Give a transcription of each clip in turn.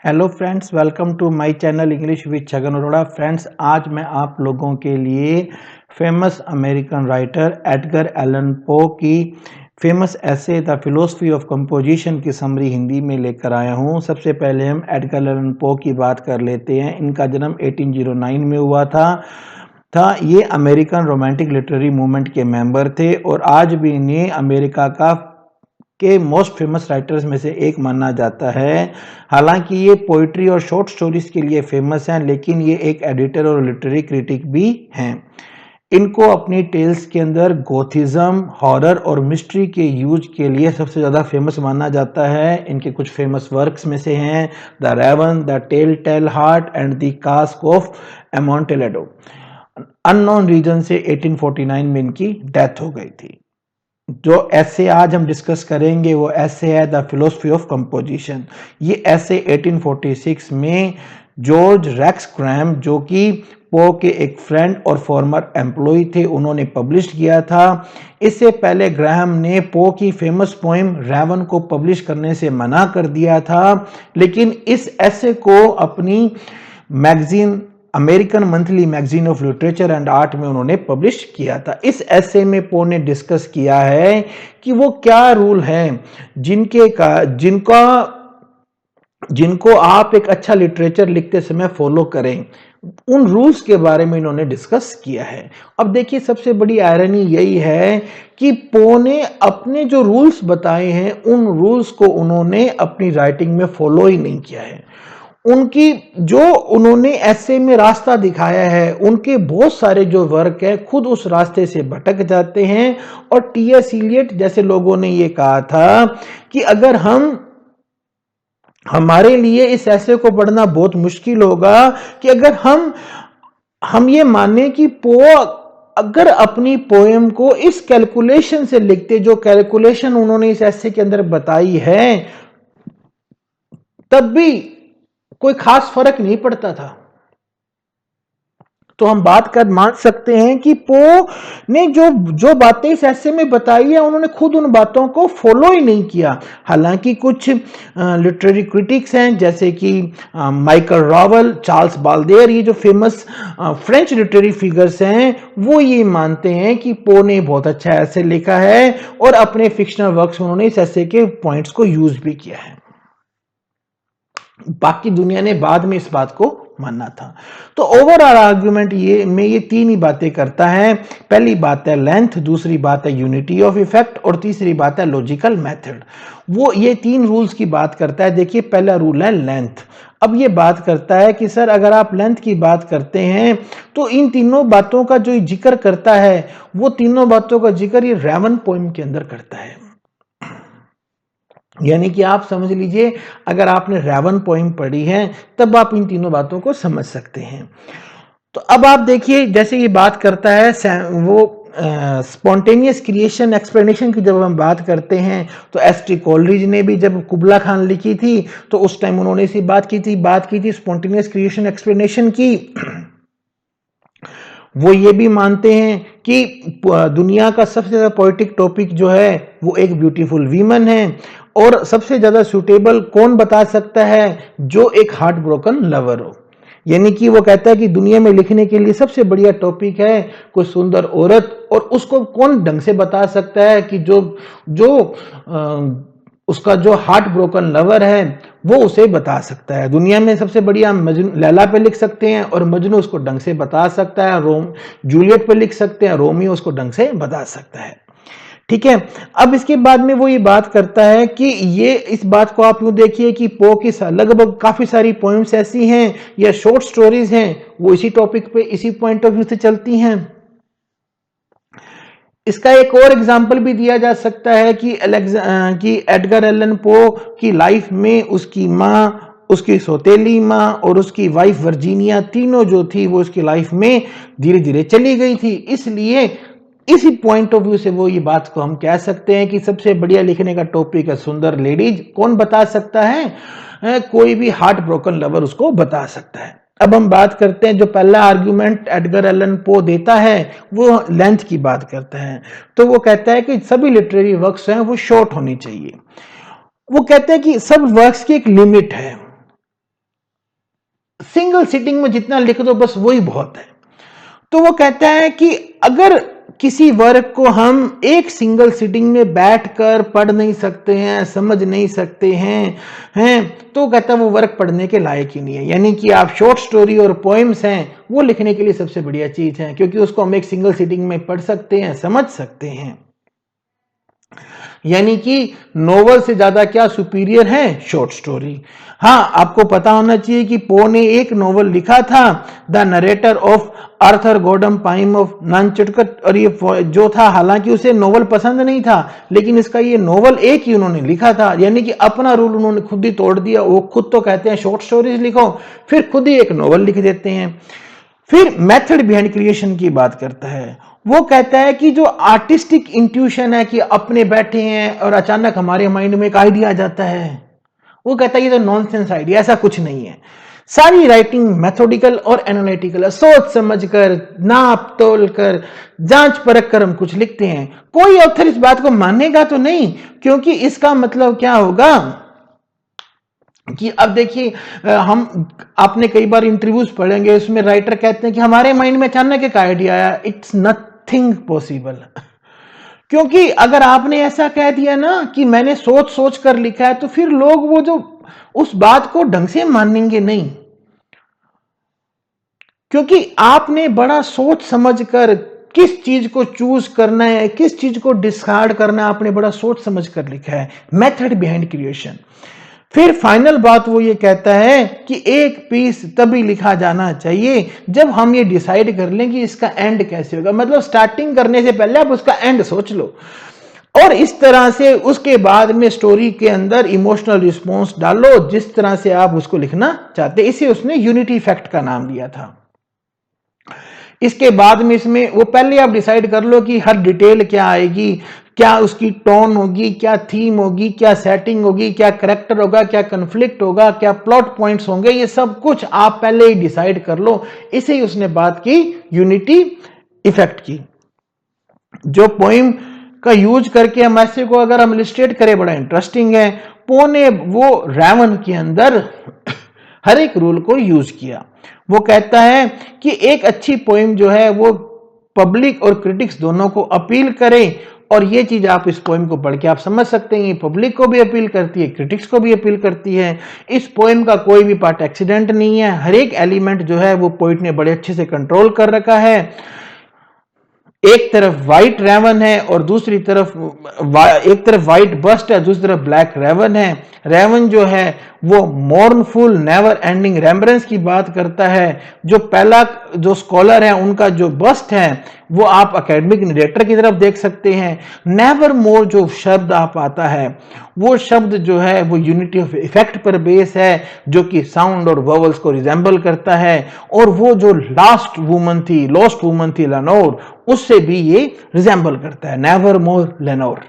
Hello friends, welcome to my channel English with Chhagan Arora. Friends, आज मैं आप लोगों के लिए famous American writer Edgar Allan Poe की famous essay the philosophy of composition की समरी हिंदी में लेकर आया हूं। सबसे पहले हम एडगर एलन पो की बात कर लेते हैं। इनका जन्म 1809 में हुआ था। ये अमेरिकन रोमांटिक लिटरेरी मूवमेंट के मेंबर थे और आज भी इन्हें अमेरिका के मोस्ट फेमस राइटर्स में से एक माना जाता है। हालांकि ये पोइट्री और शॉर्ट स्टोरीज के लिए फेमस हैं, लेकिन ये एक एडिटर और लिटरेरी क्रिटिक भी हैं। इनको अपनी टेल्स के अंदर गोथिज्म, हॉरर और मिस्ट्री के यूज के लिए सबसे ज़्यादा फेमस माना जाता है। इनके कुछ फेमस वर्क्स में से हैं the raven, the tell tale heart and the cask of Amontillado. Unknown reason से 1849 में इनकी डेथ हो गई थी। जो ऐसे आज हम डिस्कस करेंगे वो ऐसे है द फिलोसफी ऑफ कंपोजिशन। ये ऐसे 1846 में जॉर्ज रेक्स ग्रैहम, जो कि पो के एक फ्रेंड और फॉर्मर एम्प्लॉय थे, उन्होंने पब्लिश किया था। इससे पहले ग्रैहम ने पो की फेमस पोएम रेवन को पब्लिश करने से मना कर दिया था, लेकिन इस ऐसे को अपनी magazine American monthly magazine of literature and art में उन्होंने पब्लिश किया था। इस ऐसे में पो ने डिस्कस किया है कि वो क्या रूल हैं जिनको आप एक अच्छा लिटरेचर लिखते समय फॉलो करें। उन रूल्स के बारे में इन्होंने डिस्कस किया है। अब देखिए, सबसे बड़ी आयरनी यही है कि पो ने अपने जो रूल्स बताए हैं उन रूल्स को उन्होंने अपनी राइटिंग में फॉलो ही नहीं किया है। उनकी जो उन्होंने ऐसे में रास्ता दिखाया है, उनके बहुत सारे जो वर्क है खुद उस रास्ते से भटक जाते हैं। और टी.एस. इलियट जैसे लोगों ने ये कहा था कि अगर हमारे लिए इस ऐसे को पढ़ना बहुत मुश्किल होगा कि अगर हम ये माने कि पो अगर अपनी पोएम को इस कैलकुलेशन से लिखते, जो कैलकुलेशन उन्होंने इस ऐसे के अंदर बताई है, तब भी कोई खास फर्क नहीं पड़ता था। तो हम बात कर मान सकते हैं कि पो ने जो बातें इस ऐसे में बताई है, उन्होंने खुद उन बातों को फॉलो ही नहीं किया। हालांकि कुछ लिटरेरी क्रिटिक्स हैं जैसे कि माइकल रॉवेल, चार्ल्स बाल्देर, ये जो फेमस फ्रेंच लिटरेरी फिगर्स हैं, वो ये मानते हैं कि पो ने बहुत अच्छा ऐसे लिखा है और अपने फिक्शनल वर्क्स में उन्होंने इस ऐसे के पॉइंट्स को यूज भी किया है। बाकी दुनिया ने बाद में इस बात को मानना था। तो ओवरऑल आर्गुमेंट ये तीन ही बातें करता है। पहली बात है लेंथ, दूसरी बात है यूनिटी ऑफ इफेक्ट और तीसरी बात है लॉजिकल मेथड। वो ये तीन रूल्स की बात करता है। देखिए, पहला रूल है लेंथ। अब ये बात करता है कि सर, अगर आप लेंथ की बात करते हैं तो इन तीनों बातों का जो जिक्र करता है, वो तीनों बातों का जिक्र ये रेवन पोएम के अंदर करता है। यानी कि आप समझ लीजिए, अगर आपने रेवन पोएम पढ़ी है तब आप इन तीनों बातों को समझ सकते हैं। तो अब आप देखिए, जैसे ये बात करता है वो स्पॉन्टेनियस क्रिएशन एक्सप्लेनेशन की जब हम बात करते हैं, तो एस.टी. कोलरिज ने भी जब कुबला खान लिखी थी तो उस टाइम उन्होंने इसी बात की थी स्पॉन्टेनियस क्रिएशन एक्सप्लेनेशन की। वो ये भी मानते हैं कि दुनिया का सबसे ज्यादा पोएटिक टॉपिक जो है वो एक ब्यूटीफुल वीमन है, और सबसे ज्यादा सूटेबल कौन बता सकता है, जो एक हार्ट ब्रोकन लवर हो। यानी कि वो कहता है कि दुनिया में लिखने के लिए सबसे बढ़िया टॉपिक है कोई सुंदर औरत, और उसको कौन ढंग से बता सकता है कि जो जो उसका जो हार्ट ब्रोकन लवर है वो उसे बता सकता है। दुनिया में सबसे बढ़िया हम लैला पे लिख सकते हैं और मजनू उसको ढंग से बता सकता है, जूलियट पे लिख सकते हैं, रोमियो उसको ढंग से बता सकता है। ठीक है। अब इसके बाद में वो ये बात करता है कि ये इस बात को आप यूं देखिए कि पो की लगभग काफी सारी पोएम्स ऐसी हैं या शॉर्ट स्टोरीज हैं, वो इसी टॉपिक पे इसी पॉइंट ऑफ व्यू से चलती हैं। इसका एक और एग्जाम्पल भी दिया जा सकता है कि एडगर एलन पो की लाइफ में उसकी माँ, उसकी सौतेली माँ और उसकी वाइफ वर्जीनिया, तीनों जो थी वो उसकी लाइफ में धीरे धीरे चली गई थी। इसलिए इसी पॉइंट ऑफ व्यू से वो ये बात को हम कह सकते हैं कि सबसे बढ़िया लिखने का टॉपिक है सुंदर लेडीज। कौन बता सकता है? कोई भी हार्ट ब्रोकन लवर उसको बता सकता है। अब हम बात करते हैं, जो पहला आर्गुमेंट एडगर एलन पो देता है वो लेंथ की बात करता है। तो वो कहता है कि सभी लिटरेरी वर्क्स हैं वो शॉर्ट होनी चाहिए। वो कहते हैं कि सब वर्क्स की एक लिमिट है। सिंगल सिटिंग में जितना लिख दो बस वही बहुत है। तो वो कहता है कि अगर किसी वर्क को हम एक सिंगल सिटिंग में बैठकर पढ़ नहीं सकते हैं, समझ नहीं सकते हैं तो कहता है वो वर्क पढ़ने के लायक ही नहीं है। यानी कि आप शॉर्ट स्टोरी और पोएम्स हैं वो लिखने के लिए सबसे बढ़िया चीज है, क्योंकि उसको हम एक सिंगल सिटिंग में पढ़ सकते हैं, समझ सकते हैं। यानी कि नोवेल से ज्यादा क्या सुपीरियर है, शॉर्ट स्टोरी। हाँ, आपको पता होना चाहिए कि पो ने एक नोवेल लिखा था, the narrator of Arthur Gordon Pym of Nantucket, और ये जो था हालांकि उसे नोवेल पसंद नहीं था, लेकिन इसका ये नोवेल एक ही उन्होंने लिखा था। यानी कि अपना रूल उन्होंने खुद ही तोड़ दिया। वो खुद तो कहते हैं शॉर्ट स्टोरीज लिखो, फिर खुद ही एक नोवेल लिख देते हैं। फिर मेथड बिहाइंड क्रिएशन की बात करता है। वो कहता है कि जो आर्टिस्टिक इंट्यूशन है कि अपने बैठे हैं और अचानक हमारे माइंड में एक आइडिया आ जाता है, वो कहता है ये तो नॉनसेंस आइडिया, ऐसा कुछ नहीं है। सारी राइटिंग मेथोडिकल और एनालिटिकल है, सोच समझकर, नाप तोल कर, जांच परख कर हम कुछ लिखते हैं। कोई ऑथर इस बात को मानेगा तो नहीं, क्योंकि इसका मतलब क्या होगा कि अब देखिए हम आपने कई बार इंटरव्यूज पढ़ेंगे, उसमें राइटर कहते हैं कि हमारे माइंड में अचानक एक आइडिया आया। It's nothing possible. क्योंकि अगर आपने ऐसा कह दिया ना कि मैंने सोच सोच कर लिखा है, तो फिर लोग वो जो उस बात को ढंग से मानेंगे नहीं, क्योंकि आपने बड़ा सोच समझ कर किस चीज को चूज करना है, किस चीज को डिस्कार्ड करना है, आपने बड़ा सोच समझ कर लिखा है। Method behind creation. फिर फाइनल बात वो ये कहता है कि एक पीस तभी लिखा जाना चाहिए जब हम ये डिसाइड कर लें कि इसका एंड कैसे होगा। मतलब स्टार्टिंग करने से पहले आप उसका एंड सोच लो, और इस तरह से उसके बाद में स्टोरी के अंदर इमोशनल रिस्पॉन्स डालो जिस तरह से आप उसको लिखना चाहते। इसे उसने यूनिटी इफेक्ट का नाम दिया था। इसके बाद में इसमें वो पहले आप डिसाइड कर लो कि हर डिटेल क्या आएगी, क्या उसकी टोन होगी, क्या थीम होगी, क्या सेटिंग होगी, क्या करेक्टर होगा, क्या कन्फ्लिक्ट होगा, क्या प्लॉट पॉइंट्स होंगे, ये सब कुछ आप पहले ही डिसाइड कर लो। इसे ही उसने बात की यूनिटी इफेक्ट की। जो पोइम का यूज करके हम ऐसे को अगर हम इलिस्ट्रेट करें, बड़ा इंटरेस्टिंग है। पो ने वो रावण के अंदर हर एक रूल को यूज किया। वो कहता है कि एक अच्छी पोइम जो है वो पब्लिक और क्रिटिक्स दोनों को अपील करे, और ये चीज आप इस पोइम को पढ़ के आप समझ सकते हैं, पब्लिक को भी अपील करती है, क्रिटिक्स को भी अपील करती है। इस पोइम का कोई भी पार्ट एक्सीडेंट नहीं है, हर एक एलिमेंट जो है वो पोइट ने बड़े अच्छे से कंट्रोल कर रखा है। एक तरफ व्हाइट रेवन है और दूसरी तरफ एक तरफ व्हाइट बस्ट है, दूसरी तरफ ब्लैक रेवन है। रेवन जो है वो मोर्नफुल नेवर एंडिंग रेम्बरेंस की बात करता है। जो पहला जो स्कॉलर है उनका जो बस्ट है वो आप एकेडमिक नरेटर की तरफ देख सकते हैं। नेवर मोर जो शब्द आप आता है वो शब्द जो है वो यूनिटी ऑफ इफेक्ट पर बेस है, जो कि साउंड और वोवल्स को रिजेंबल करता है। और वो जो लॉस्ट वुमन थी लेनोर, उससे भी ये रिजेंबल करता है, never more Lenore.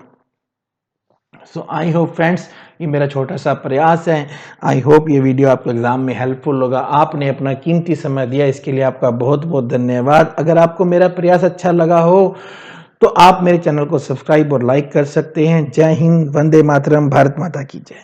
So I hope friends, ये मेरा छोटा सा प्रयास है। आई होप ये वीडियो आपको एग्जाम में हेल्पफुल होगा। आपने अपना कीमती समय दिया, इसके लिए आपका बहुत बहुत धन्यवाद। अगर आपको मेरा प्रयास अच्छा लगा हो तो आप मेरे चैनल को सब्सक्राइब और लाइक कर सकते हैं। जय हिंद, वंदे मातरम, भारत माता की जय।